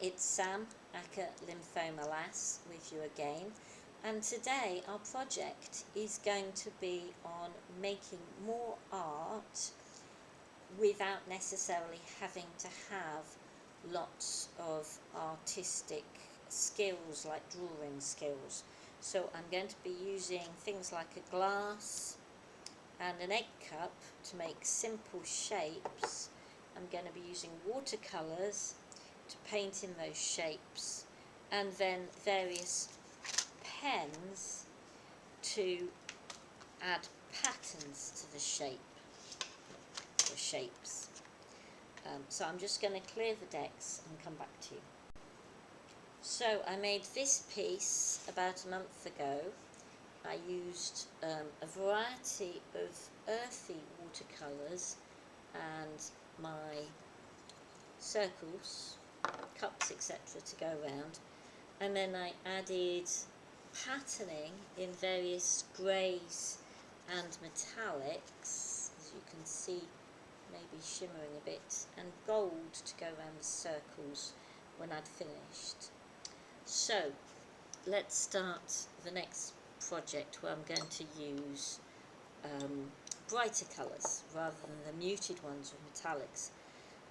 it's Sam, Aka Lymphoma Lass, with you again, and today our project is going to be on making more art without necessarily having to have lots of artistic skills like drawing skills. So I'm going to be using things like a glass and an egg cup to make simple shapes. I'm going to be using watercolours to paint in those shapes, and then various pens to add patterns to the shape or shapes. So I'm just going to clear the decks and come back to you. So I made this piece about a month ago. I used a variety of earthy watercolours and my circles, cups, etc. to go around, and then I added patterning in various greys and metallics, as you can see, maybe shimmering a bit, and gold to go around the circles when I'd finished. So let's start the next project, where I'm going to use brighter colours rather than the muted ones with metallics.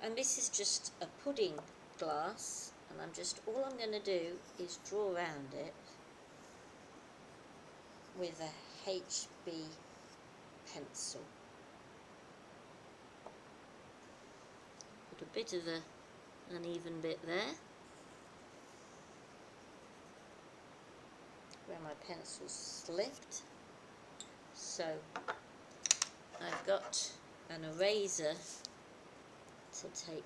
And this is just a pudding glass, and all I'm going to do is draw around it with a HB pencil. Put a bit of an uneven bit there, where my pencil slipped. So I've got an eraser to take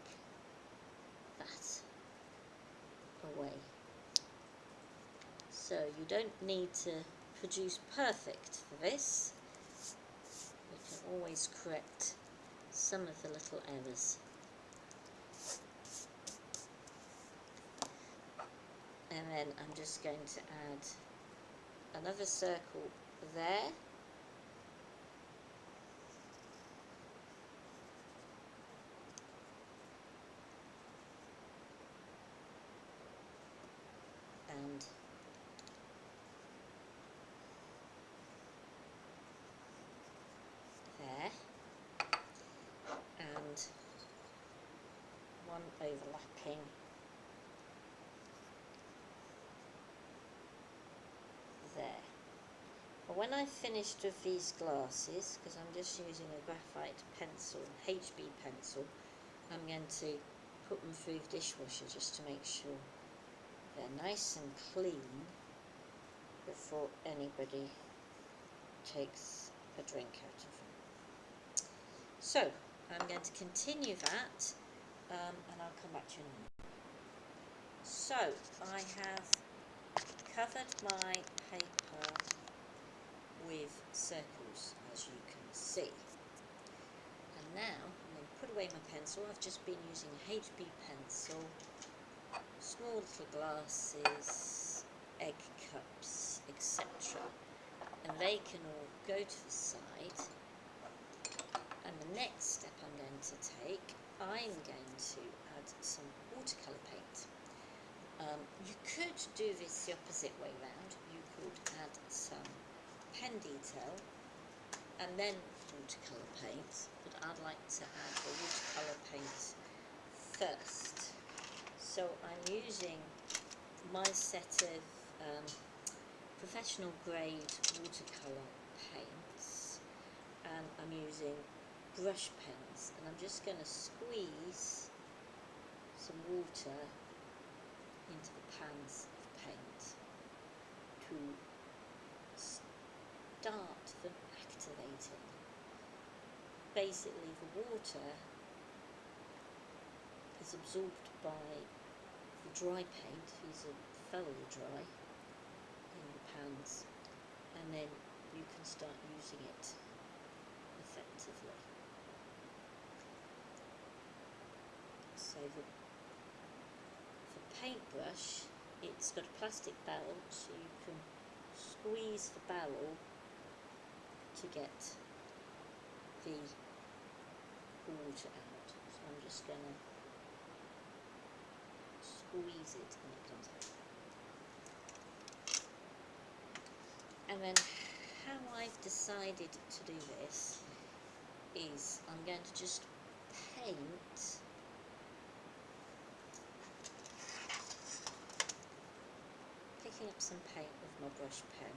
that away. So you don't need to produce perfect for this. You can always correct some of the little errors. And then I'm just going to add another circle there. And there, and one overlapping there. But when I've finished with these glasses, because I'm just using a graphite pencil, HB pencil, I'm going to put them through the dishwasher just to make sure they're nice and clean before anybody takes a drink out of them. So I'm going to continue that, and I'll come back to you in a minute. So I have covered my paper with circles, as you can see, and now I'm going to put away my pencil. I've just been using HB pencil, small little glasses, egg cups, etc., and they can all go to the side. And the next step I'm going to take, I'm going to add some watercolour paint. You could do this the opposite way round. You could add some pen detail and then watercolour paint, but I'd like to add the watercolour paint first. So I'm using my set of professional grade watercolour paints, and I'm using brush pens, and I'm just going to squeeze some water into the pans of paint to start them activating. Basically, the water is absorbed by the dry paint. These are thoroughly dry in the pans, and then you can start using it effectively. So the paintbrush, it's got a plastic barrel, so you can squeeze the barrel to get the water out. So I'm just going to squeeze it and it comes out. And then how I've decided to do this is I'm going to just paint picking up some paint with my brush pen,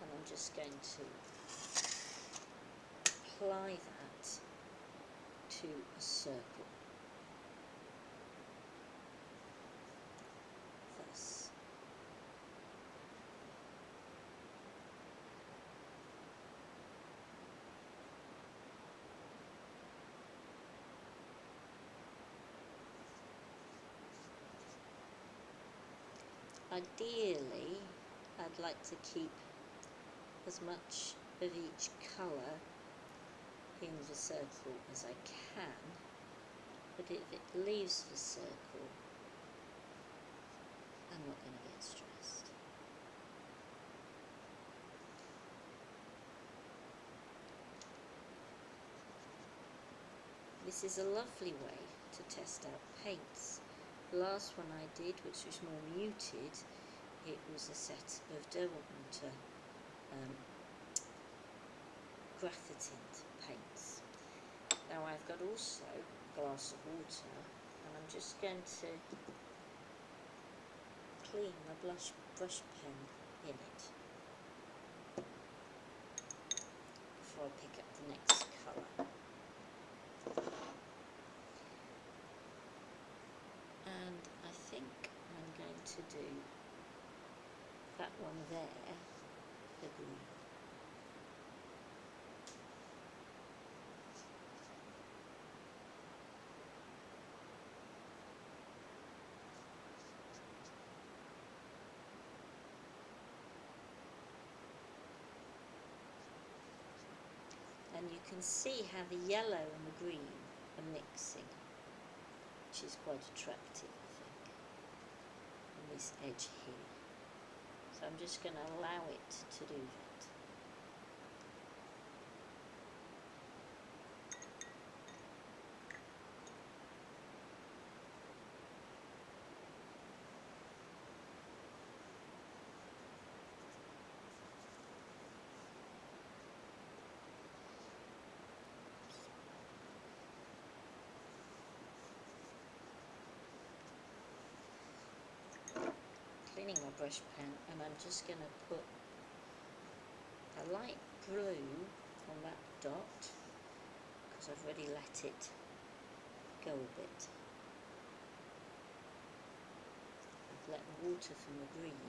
and I'm just going to apply that to a circle. Thus. Ideally, I'd like to keep as much of each colour in the circle as I can, but if it leaves the circle, I'm not going to get stressed. This is a lovely way to test out paints. The last one I did, which was more muted, it was a set of Derwentwater graphite paints. Now I've got also a glass of water, and I'm just going to clean the brush pen in it before I pick up the next colour. And I think I'm going to do that one there, the green. And you can see how the yellow and the green are mixing, which is quite attractive, I think, on this edge here. So I'm just going to allow it to do that. Cleaning my brush pen, and I'm just going to put a light blue on that dot because I've already let it go a bit. I've let the water from the green,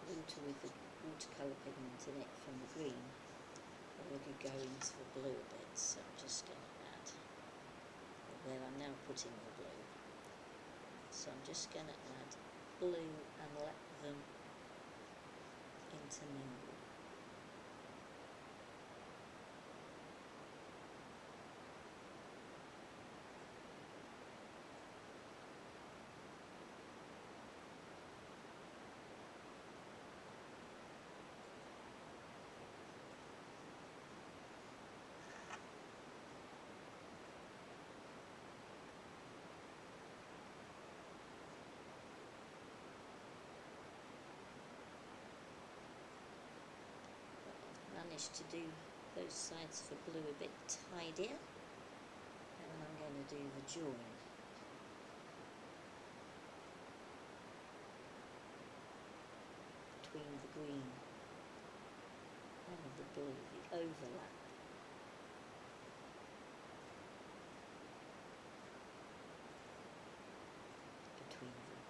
water with the watercolour pigment in it from the green, already go into the blue a bit, so I'm just going to add, where I'm now putting the blue, so I'm just going to add blue and let them intermingle. Managed to do those sides for blue a bit tidier, and then I'm going to do the join. Between the green and the blue, the overlap. Between them.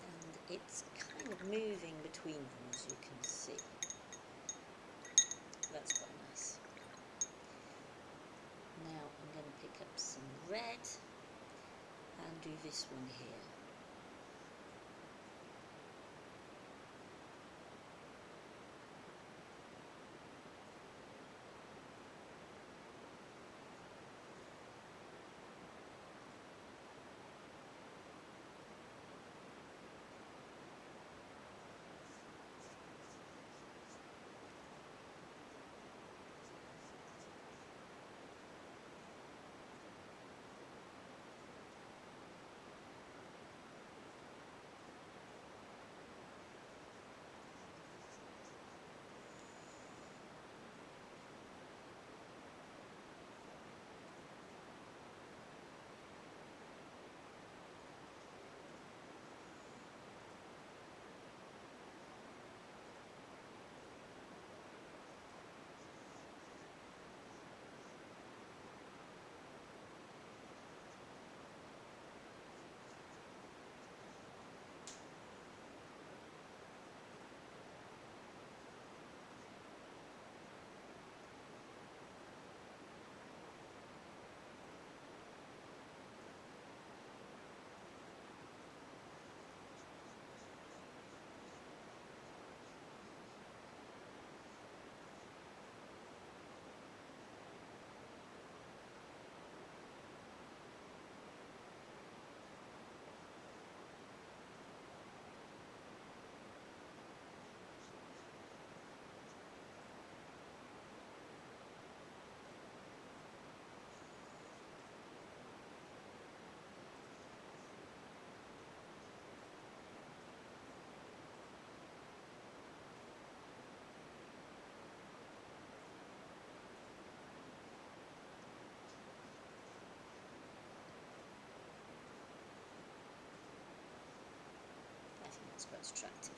And it's kind of moving between them, as you can see. That's quite nice. Now I'm going to pick up some red and do this one here. attractive.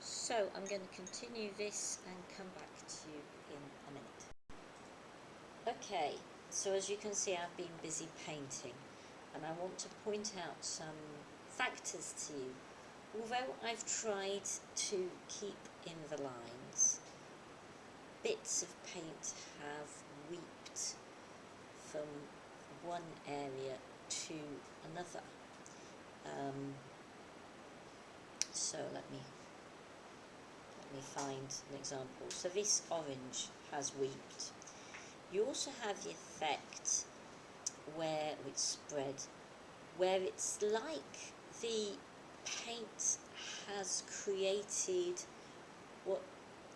So I'm going to continue this and come back to you in a minute. Okay, so as you can see, I've been busy painting, and I want to point out some factors to you. Although I've tried to keep in the lines, bits of paint have weeped from one area to another. So let me find an example. So this orange has weeped. You also have the effect where it's spread, where it's like the paint has created what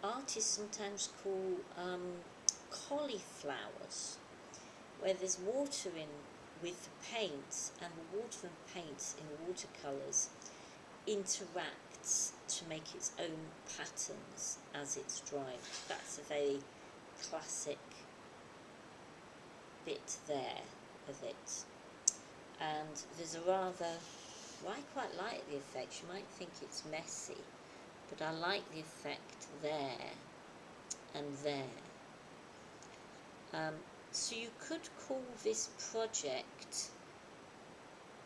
artists sometimes call cauliflowers, where there's water in with the paint, and the water and paint in watercolours interacts to make its own patterns as it's dried. That's a very classic bit there of it. And there's a rather, well, I quite like the effect. You might think it's messy, but I like the effect there and there. So you could call this project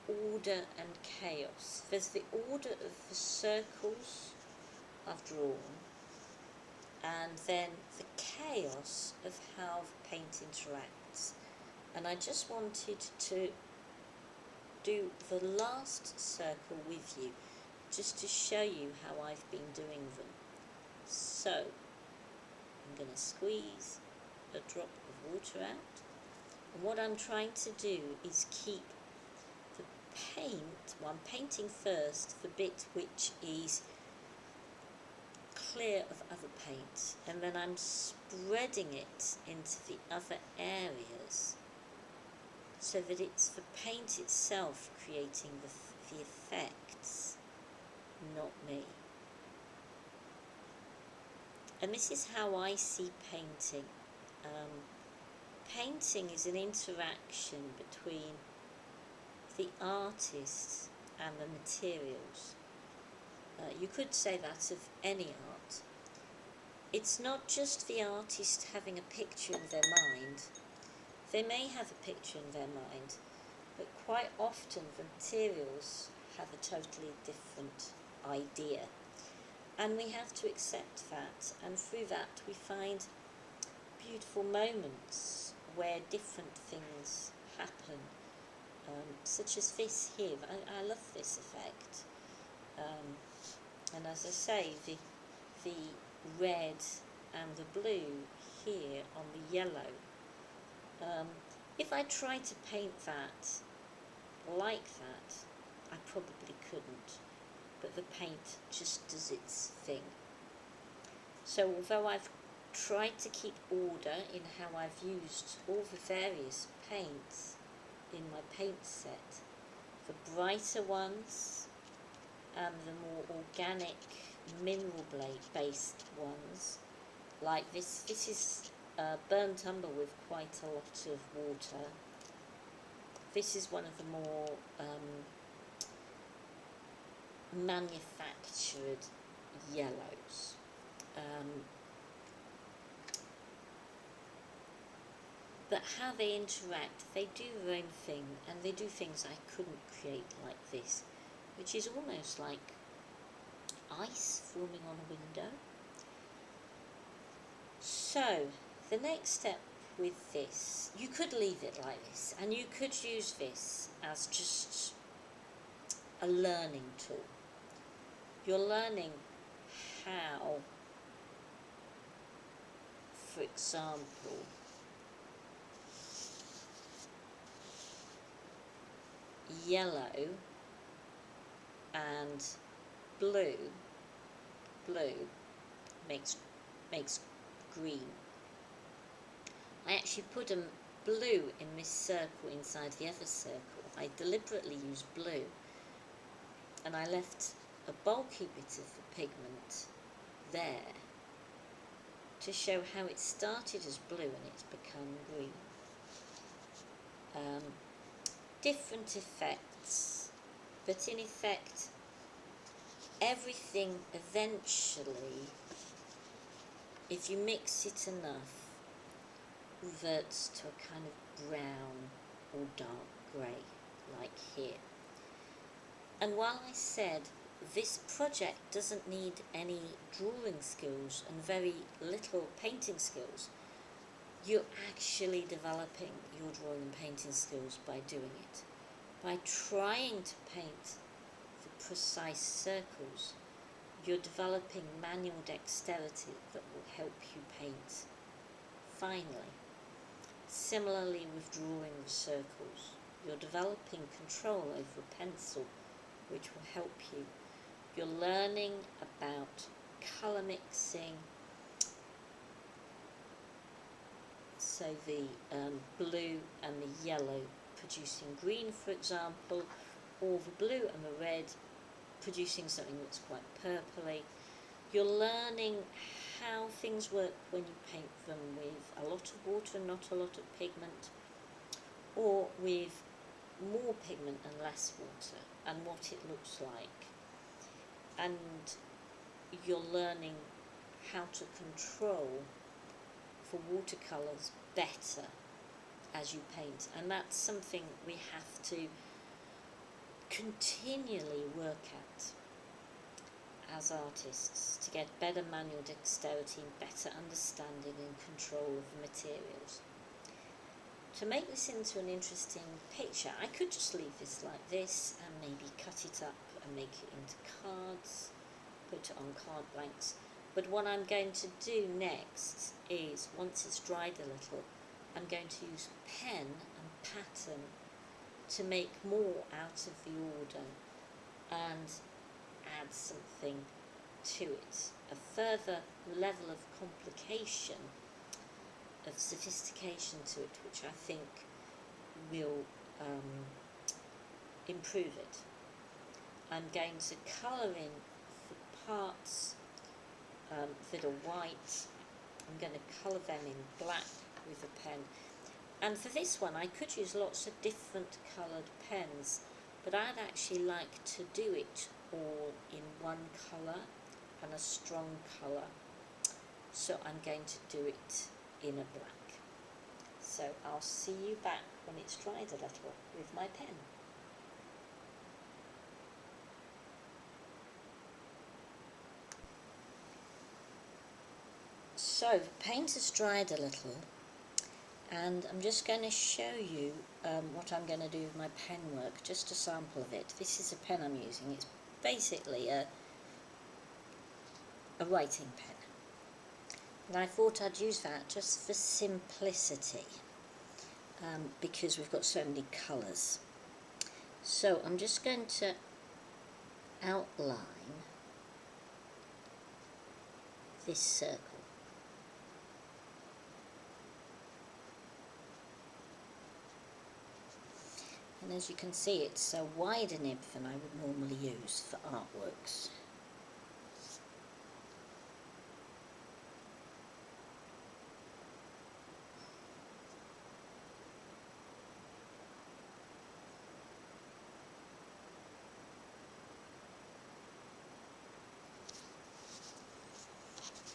order and chaos. There's the order of the circles I've drawn, and then the chaos of how the paint interacts. And I just wanted to do the last circle with you, just to show you how I've been doing them. So I'm going to squeeze a drop of water out, and what I'm trying to do is keep the paint, well, I'm painting first the bit which is clear of other paint, and then I'm spreading it into the other areas so that it's the paint itself creating the effects, not me. And this is how I see painting. Painting is an interaction between the artist and the materials. You could say that of any art. It's not just the artist having a picture in their mind. They may have a picture in their mind, but quite often the materials have a totally different idea. And we have to accept that, and through that we find beautiful moments where different things happen, such as this here. I love this effect. And as I say, the red and the blue here on the yellow. If I tried to paint that like that, I probably couldn't, but the paint just does its thing. So although I've tried to keep order in how I've used all the various paints in my paint set, the brighter ones and the more organic mineral based ones, like this is burnt umber with quite a lot of water. This is one of the more manufactured yellows. But how they interact, they do their own thing, and they do things I couldn't create like this, which is almost like ice forming on a window. So the next step with this, you could leave it like this, and you could use this as just a learning tool. You're learning how, for example, yellow and blue makes green. I actually put a blue in this circle inside the other circle. I deliberately used blue, and I left a bulky bit of the pigment there to show how it started as blue and it's become green. Different effects, but in effect everything eventually, if you mix it enough, reverts to a kind of brown or dark grey, like here. And while I said this project doesn't need any drawing skills and very little painting skills, you're actually developing your drawing and painting skills by doing it. By trying to paint the precise circles, you're developing manual dexterity that will help you paint finely. Similarly with drawing the circles, you're developing control over a pencil, which will help you. You're learning about colour mixing, so the blue and the yellow producing green, for example, or the blue and the red producing something that's quite purpley. You're learning how things work when you paint them with a lot of water and not a lot of pigment, or with more pigment and less water, and what it looks like. And you're learning how to control for watercolours better as you paint, and that's something we have to continually work at as artists to get better manual dexterity and better understanding and control of the materials. To make this into an interesting picture, I could just leave this like this and maybe cut it up and make it into cards, put it on card blanks. But what I'm going to do next is, once it's dried a little, I'm going to use pen and pattern to make more out of the order and add something to it, a further level of complication, of sophistication to it, which I think will improve it. I'm going to colour in the parts that are white. I'm going to colour them in black with a pen. And for this one I could use lots of different coloured pens, but I'd actually like to do it all in one colour and a strong colour, so I'm going to do it in a black. So I'll see you back when it's dried a little with my pen. So the paint has dried a little, and I'm just going to show you what I'm going to do with my pen work, just a sample of it. This is a pen I'm using. It's basically a writing pen, and I thought I'd use that just for simplicity, because we've got so many colours. So I'm just going to outline this circle. And as you can see, it's a wider nib than I would normally use for artworks.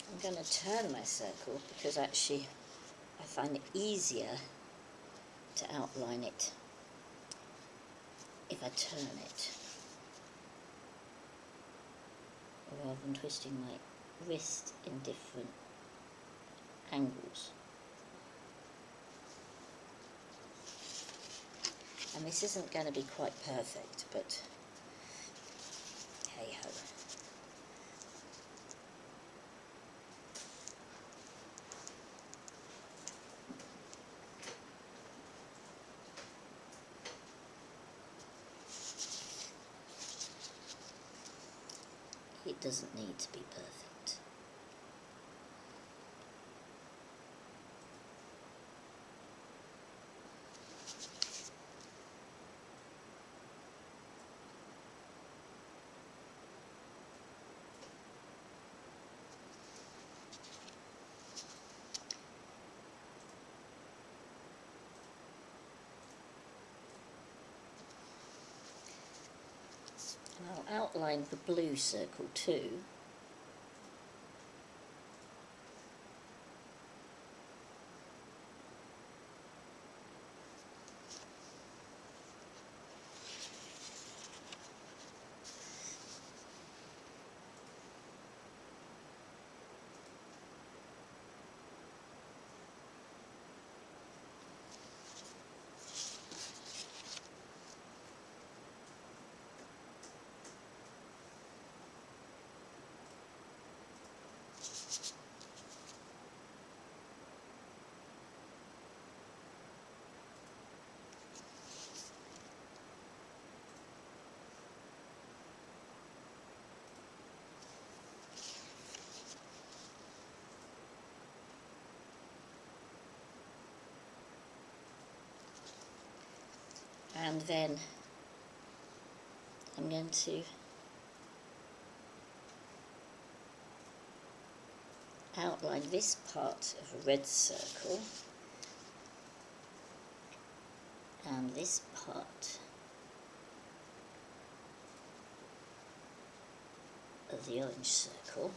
I'm going to turn my circle because actually I find it easier to outline it if I turn it, rather than twisting my wrist in different angles. And this isn't going to be quite perfect, but hey ho. It doesn't need to be perfect. And I'll outline the blue circle too. And then I'm going to outline this part of a red circle and this part of the orange circle.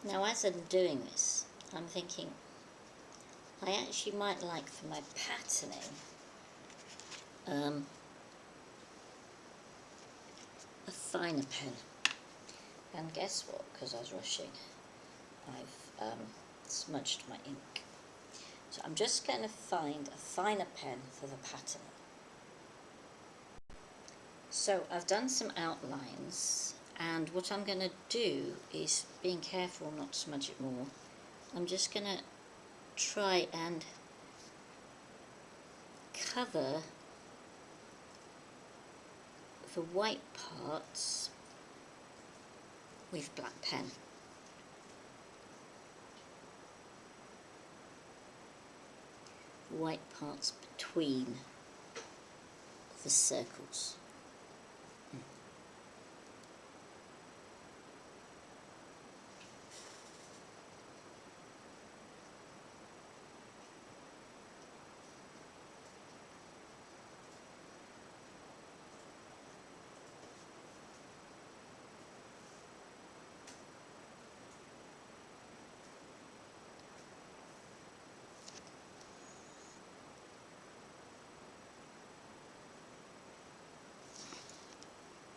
Now as I'm doing this, I'm thinking I actually might like for my patterning a finer pen. And guess what, because I was rushing, I've smudged my ink. So I'm just going to find a finer pen for the patterning. So I've done some outlines, and what I'm going to do is, being careful not to smudge it more, I'm just going to try and cover the white parts with black pen. White parts between the circles.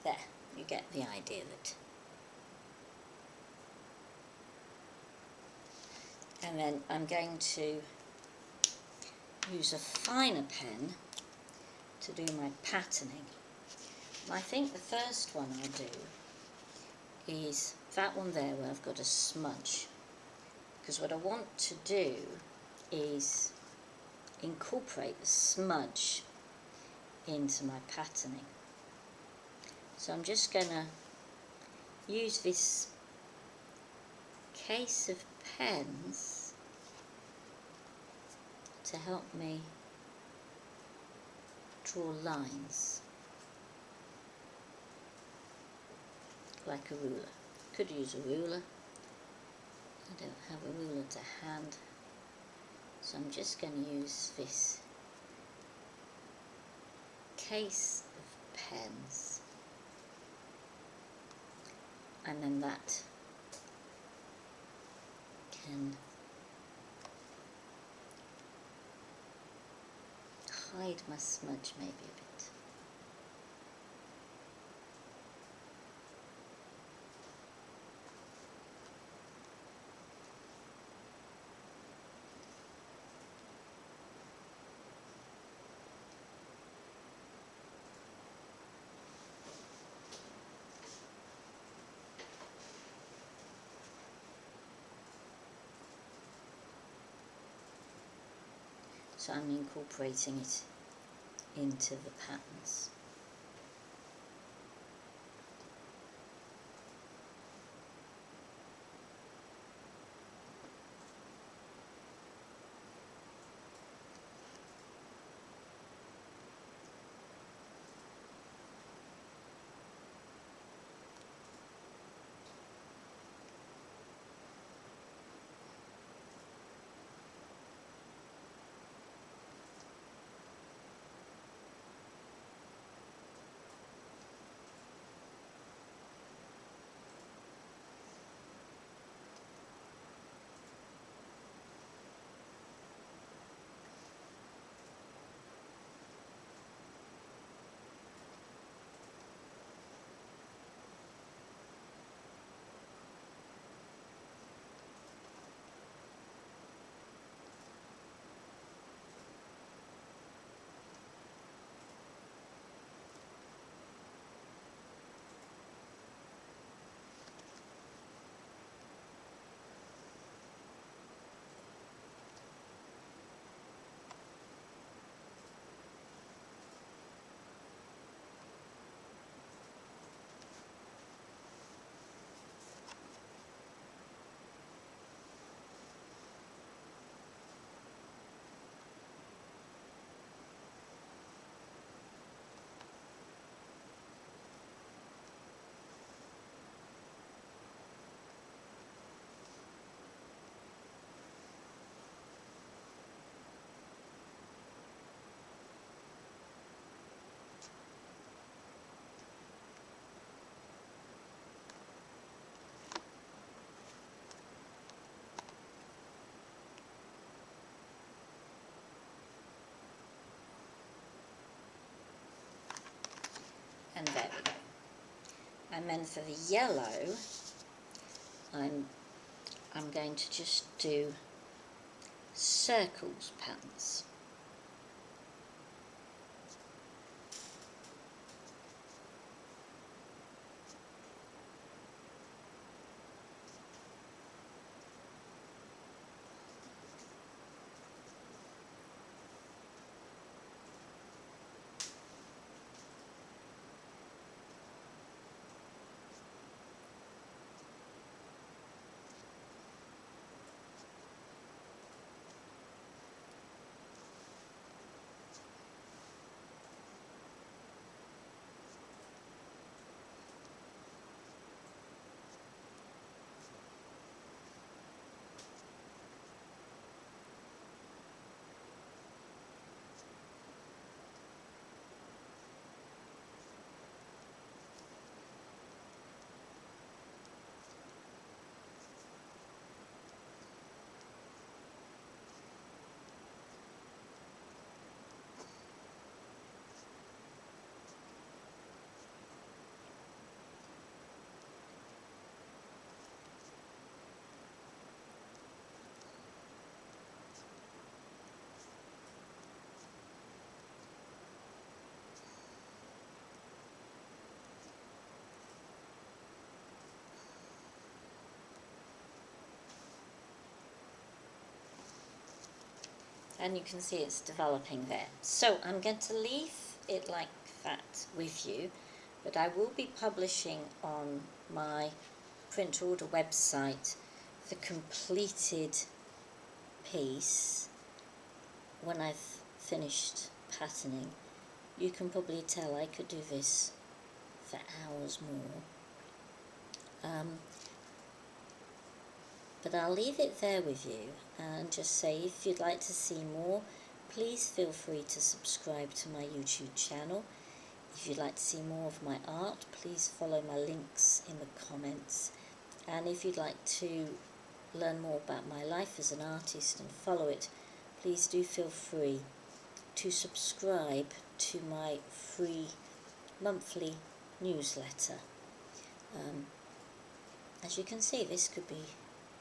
There, you get the idea that. And then I'm going to use a finer pen to do my patterning. And I think the first one I'll do is that one there where I've got a smudge, because what I want to do is incorporate the smudge into my patterning. So I'm just going to use this case of pens to help me draw lines, like a ruler. Could use a ruler. I don't have a ruler to hand, so I'm just going to use this case of pens, and then that can hide my smudge maybe a bit. So I'm incorporating it into the patterns. and there we go. And then for the yellow, I'm going to just do circles patterns. And you can see it's developing there. So I'm going to leave it like that with you, but I will be publishing on my print order website the completed piece when I've finished patterning. You can probably tell I could do this for hours more. But I'll leave it there with you and just say if you'd like to see more, please feel free to subscribe to my YouTube channel. If you'd like to see more of my art, please follow my links in the comments. And if you'd like to learn more about my life as an artist and follow it, please do feel free to subscribe to my free monthly newsletter. As you can see, this could be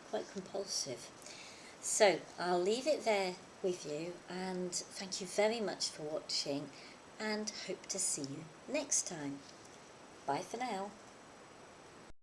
quite compulsive. So I'll leave it there with you, and thank you very much for watching, and hope to see you next time. Bye for now.